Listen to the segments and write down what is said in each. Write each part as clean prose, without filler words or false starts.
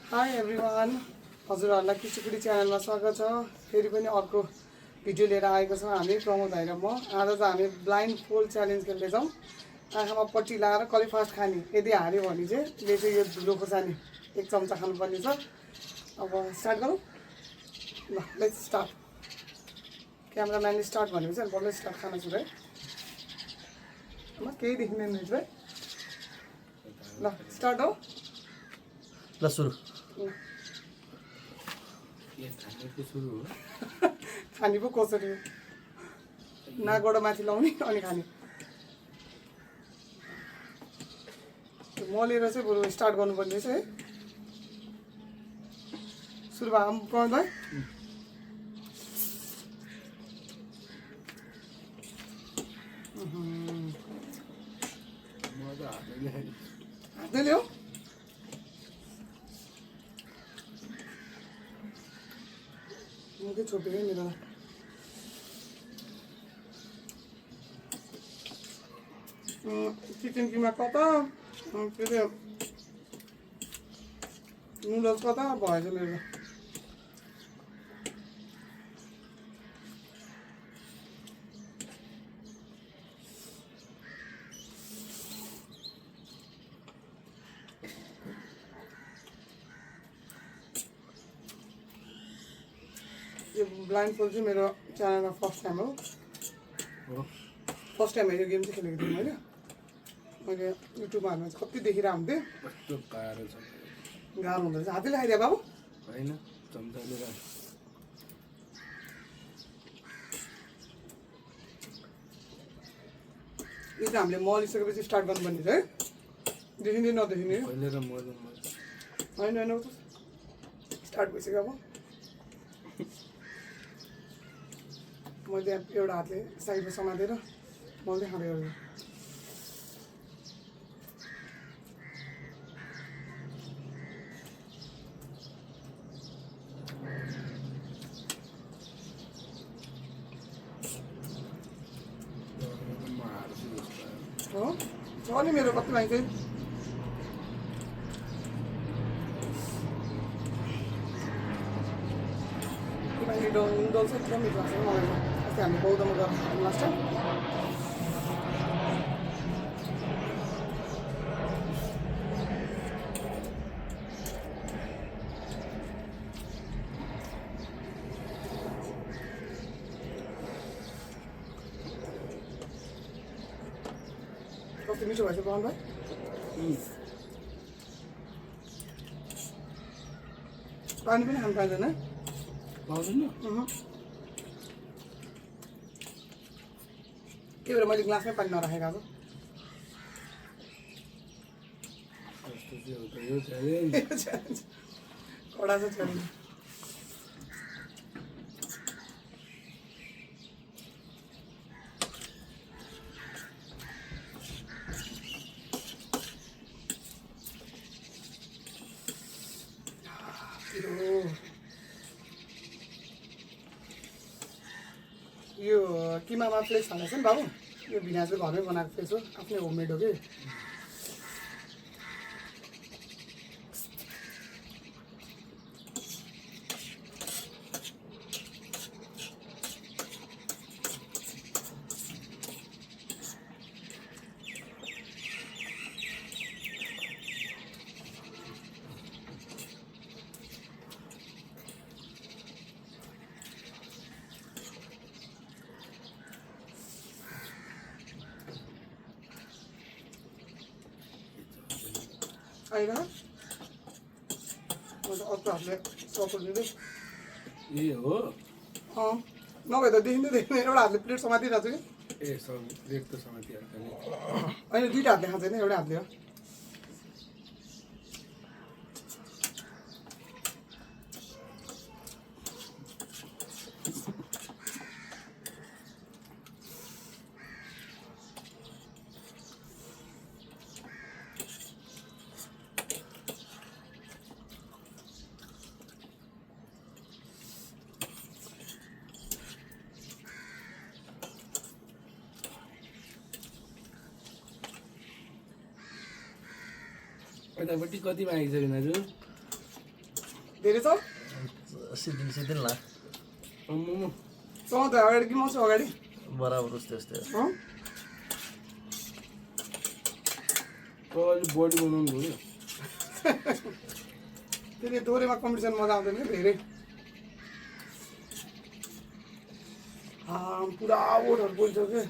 High everyone, हजुरहरूलाई किचुकुटी च्यानलमा स्वागत छ। फेरि पनि अर्को भिडियो लिएर आएको छौँ हामी, प्रमोद भाइ र म। आज त हामी ब्लाइन्ड फोल्ड च्यालेन्ज खेल्दैछौँ। आँखामा पट्टी लगाएर कसले फर्स्ट खाने, यदि हार्यो भने चाहिँ ले चाहिँ यो धुलो खोर्सानी 1 चम्चा खानुपर्ने छ। अब स्टार्ट गरौँ ल, लेट्स स्टार्ट। क्यामेराम्यानले स्टार्ट भनेपछि अनि बल्ल स्टार्ट खान सुरु है। केही देखिँदैन रहेछ है। ल स्टार्ट हो। ल सुरु। खाने पो कसरी हो, नाकबाट माथि लाउने अनि खाने। मलेर चाहिँ बरु स्टार्ट गर्नुपर्ने रहेछ है। सुरु भयो प्रमोद भाइ। हातैले हो। मुखै छोपेको मेरो। चिकन किमा कता, के अरे नुडल्स कता भएछ मेरो। यो ब्लाइन्ड फोल्ड चाहिँ मेरो च्यानलमा फर्स्ट टाइम हो। फर्स्ट टाइम यो गेम चाहिँ खेलेको थिएँ मैले। मैले युट्युबमा हाल्नु कति देखिरहेको हुन्थेँ। गाह्रो हुँदो रहेछ। हातैले खाइदियो बाबु होइन, चम्चाले यो चाहिँ हामीले मलिसकेपछि स्टार्ट गर्नुपर्ने है। देखिँदै नदेखिने होइन होइन स्टार्ट भइसक्यो। अब मैले एउटा हातले साइडमा समातेर मैले खाँदै गरेँ। हो चल्यो मेरो कति भाइ चाहिँ। नुडल्स एकदम मिठो लाग्छ मलाई। अस्ति हामी बौद्धमा गएर लास्ट टाइम। कति मिठो भएछ प्रमोद भाइ। पानी पनि खानु पाइँदैन है। पाउँदैन। त्यही भएर मैले ग्लासमै पानी नराखेको अब। कडा छ च्यालेन्ज। यो किमामा फ्लेक्स हालेको छ नि बाबु। यो भिना चाहिँ घरमै बनाएको फ्लेक्स हो, आफ्नै होममेड हो कि। आइरह म त अर्को हातले सपोर्ट दिँदै। ए हो नभए त देखिँदै देखिँदैन। एउटा हातले प्लेट समातिरहेको छु कि। ए सब प्लेट त समातिहाल्छ नि। होइन दुईवटा हातले खान्छ होइन, एउटै हातले हो। यतापट्टि कतिमा आइसक्यो दाजु धेरै छ सिद्धिल न आम्मामा। चौध अगाडि कि मसो अगाडि बराबर उस्तै उस्तै अँ? तपाईँले बडी बनाउनु भयो फेरि दोहोरेमा कम्पिटिसन मजा आउँदैन कि धेरै पुरा ओठहरू बोल्छ कि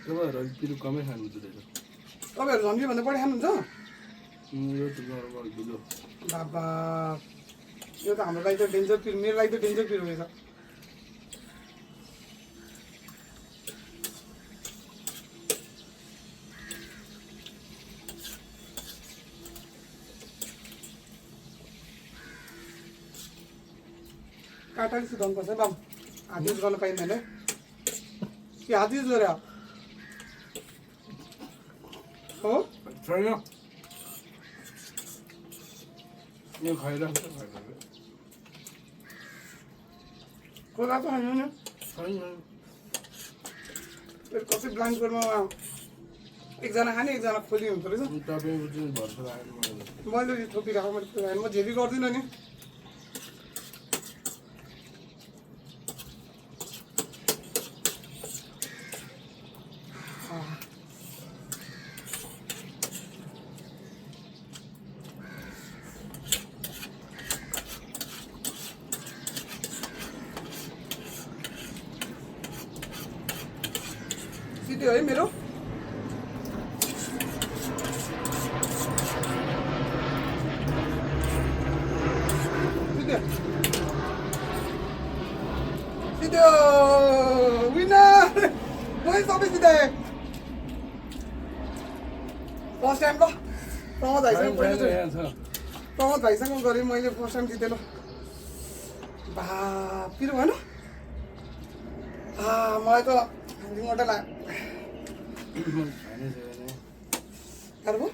तपाईँहरू अलिक पिरो कमै खानुहुन्छ रहेछ तपाईँहरू झन्डी भन्दा बढी खानुहुन्छ यो त नर्मल ढिलो बाबा यो त हाम्रो लागि त डेन्जर पिरो मेरो लागि त डेन्जर पिरो रहेछ काटाले सुधाउनुपर्छ है बाबु हात युज गर्न पाइँदैन कि हात युज गरे हो छैन यो खाइरहेको खोला त होइन नि छैन कति ब्लाइन्ड कोरमा एकजना खाने एकजना खोली हुँदो रहेछ तपाईँको चाहिँ भर्खर आएर मलाई मैले थोपिरहेको मैले म झेली गर्दिनँ नि सिटी है मेरो सिटी विनर मैले सबै जिताएँ फर्स्ट टाइम ल प्रमोद भाइसँग पहिलो यहाँ छ प्रमोद भाइसँग गरेँ मैले फर्स्ट टाइम जितेँ ल बा पिरो भएन मलाई त रिमोटै लाग्यो खाने छैन गाह्रो भयो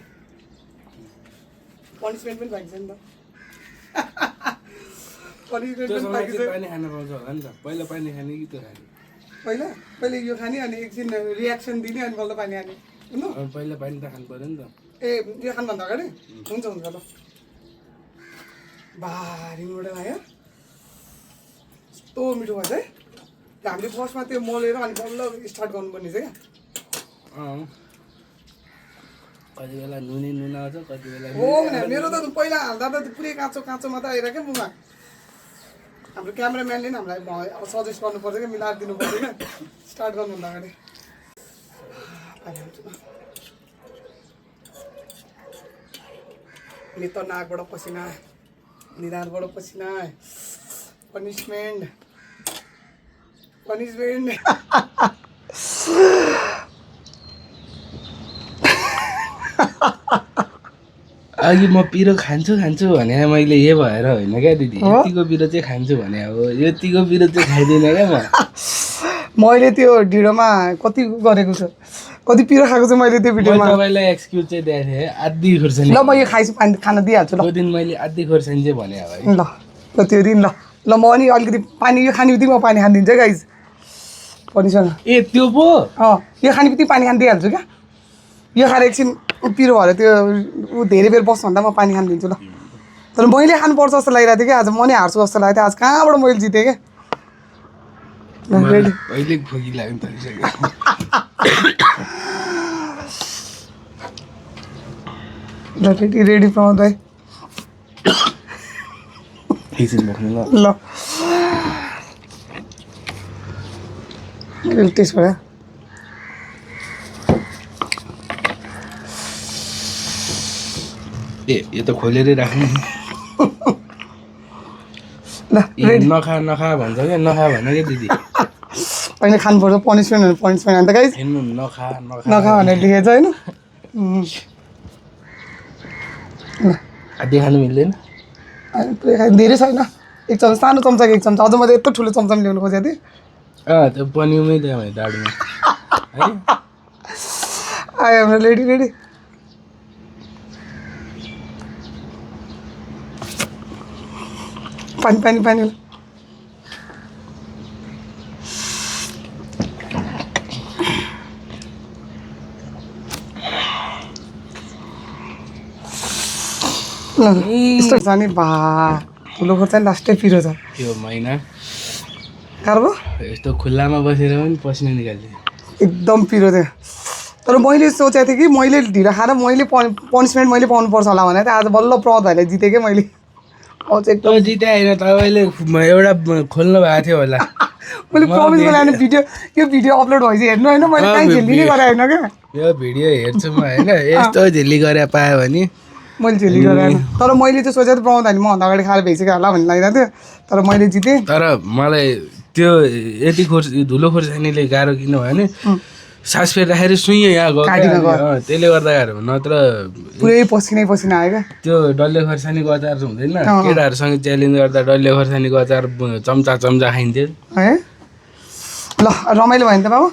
पनिसमेन्ट पनि पाइन्छ नि त पनिसमेन्ट त्यो पनि समय पाइन्छ चाहिँ पानी खान पाउँछ होला नि त पहिला पानी खाने कि त्यो खाने पहिला पहिले यो खाने अनि एकछिन रियाक्सन दिने अनि बल्ल पानी खाने होइन अब पहिला पानी त खानु पऱ्यो नि त ए यो खानुभन्दा अगाडि हुन्छ हुन्छ ल बारी मोडल आयो यस्तो मिठो भएछ है हामीले फर्स्टमा त्यो मोलेर अनि बल्ल स्टार्ट गर्नुपर्ने चाहिँ क्या कति बेला नुनी नुन आउँछ कति बेला हो भने मेरो त पहिला हाल्दा त पुरै काँचो काँचो मात्रै आएर क्या मुखमा हाम्रो क्यामेराम्यानले नि हामीलाई सजेस्ट गर्नुपर्छ क्या मिलाएर दिनुपर्छ क्या स्टार्ट गर्नुभन्दा अगाडि नि त नाकबाट पसिना निधारबाट पसिना पनिसमेन्ट अघि म पिरो खान्छु भने मैले यो भएर होइन क्या दिदी यतिको पिरो चाहिँ खान्छु भने अब यतिको पिरो चाहिँ खाइदिनँ क्या मैले त्यो ढिँडोमा कति गरेको छु कति पिरो खाएको छु मैले त्यो भिडियोमा तपाईँलाई एक्सक्युज चाहिँ दिएको थिएँ आधी खोर्सानी ल म यो खाइसु पानी खाना दिइहाल्छु ल त्यो दिन मैले आधी खोर्सानी चाहिँ भने अब ल ल त्यो दिन ल म अनि अलिकति पानी यो खाने बित्तिकै म पानी खानिदिन्छु है गाइज पनिसँग ए त्यो पो यो खाने बित्तिकै पानी खान दिइहाल्छु क्या यो खाएर एकछिन पिरो भएर त्यो धेरै बेर बस्नु भन्दा म पानी खानिदिन्छु ल तर मैले खानुपर्छ जस्तो लागिरहेको थियो क्या आज म नै हार्छु जस्तो लागेको थियो आज कहाँबाट मैले जितेँ क्या रेडी अहिले खोकी लाग्नु थालिसक्यो ल रेडी रेडी प्रमोद भाइ एकछिन बस्नु ल ल टेस्ट भयो ए यो त खोलेरै राख्नु ल नखा नखा भन्छ क्या नखा भन क्या दिदी होइन खानुपर्छ पनिसमेन्ट अन्त गाइज हेर्नु नखा नखा नखा भनेर लेखेको छ होइन आधी खानु मिल्दैन पुरै खाइ धेरै छैन एक चम्चा सानो चम्चाको एक चम्चा अझ मैले यत्रो ठुलो चम्चामा ल्याउनु खोजेको थिएँ त्यो पनिउमै त्यहाँ भयो डाडुमा है आयो हाम्रो रेडी रेडी पानी पानी पानी यस्तो छ नि बा ठुलो खोर्सानी लास्टै पिरो छ यो महिना कार्बो यस्तो खुल्लामा बसेर पनि पसिना निकाल्थेँ एकदम पिरो थियो तर मैले सोचेको थिएँ कि मैले ढिलो खाएर मैले पनिसमेन्ट मैले पाउनुपर्छ होला भनेर चाहिँ आज बल्ल प्रमोद भाइलाई जितेँ कि मैले चाहिँ एकदम त जिते होइन तपाईँले एउटा खोल्नु भएको थियो होला मैले प्रमिस गरेँ भिडियो यो भिडियो अपलोड भएपछि हेर्नु होइन मैले कहीँ झेल्ली नै गरेँ होइन क्या यो भिडियो हेर्छु म होइन यस्तो झेली गरेर पायो भने मैले झेल्ली गरेँ तर मैले चाहिँ सोचेको थिएँ प्रमोद भाइले मभन्दा अगाडि खाएर भइसक्यो होला भन्ने लागिरहेको थियो तर मैले जितेँ तर मलाई त्यो यति धुलो खोर्सानीले गाह्रो किन भयो भने सास फेरि राखेर सुइँ यहाँ गयो त्यसले गर्दा गाह्रो नत्र पुरै पसिनै पसिना आयो क्या त्यो डल्ले खोर्सानीको अचार हुँदैन केटाहरूसँग च्यालेन्ज गर्दा डल्ले खोर्सानीको अचार चम्चा चम्चा खाइन्थ्यो है ल रमाइलो भयो नि त बाबु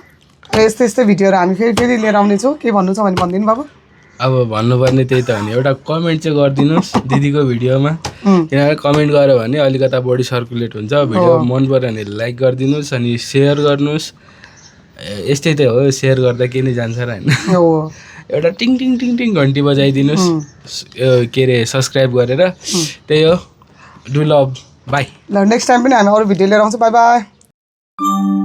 यस्तो यस्तो भिडियोहरू हामी फेरि फेरि लिएर आउनेछौँ के भन्नु छ भने भनिदिनु बाबु अब भन्नुपर्ने त्यही त हो नि एउटा कमेन्ट चाहिँ गरिदिनुहोस् दिदीको भिडियोमा किनभने कमेन्ट गऱ्यो भने अलिकता बढी सर्कुलेट हुन्छ भिडियो मन पऱ्यो भने लाइक गरिदिनुहोस् अनि सेयर गर्नुहोस् यस्तै त हो सेयर गर्दा के नै जान्छ र होइन एउटा टिङ टिङ टिङ टिङ घन्टी बजाइदिनुहोस् के अरे सब्सक्राइब गरेर त्यही हो डु लभ बाई ल नेक्स्ट टाइम पनि हामी अरू भिडियो लिएर आउँछौँ बाई बाई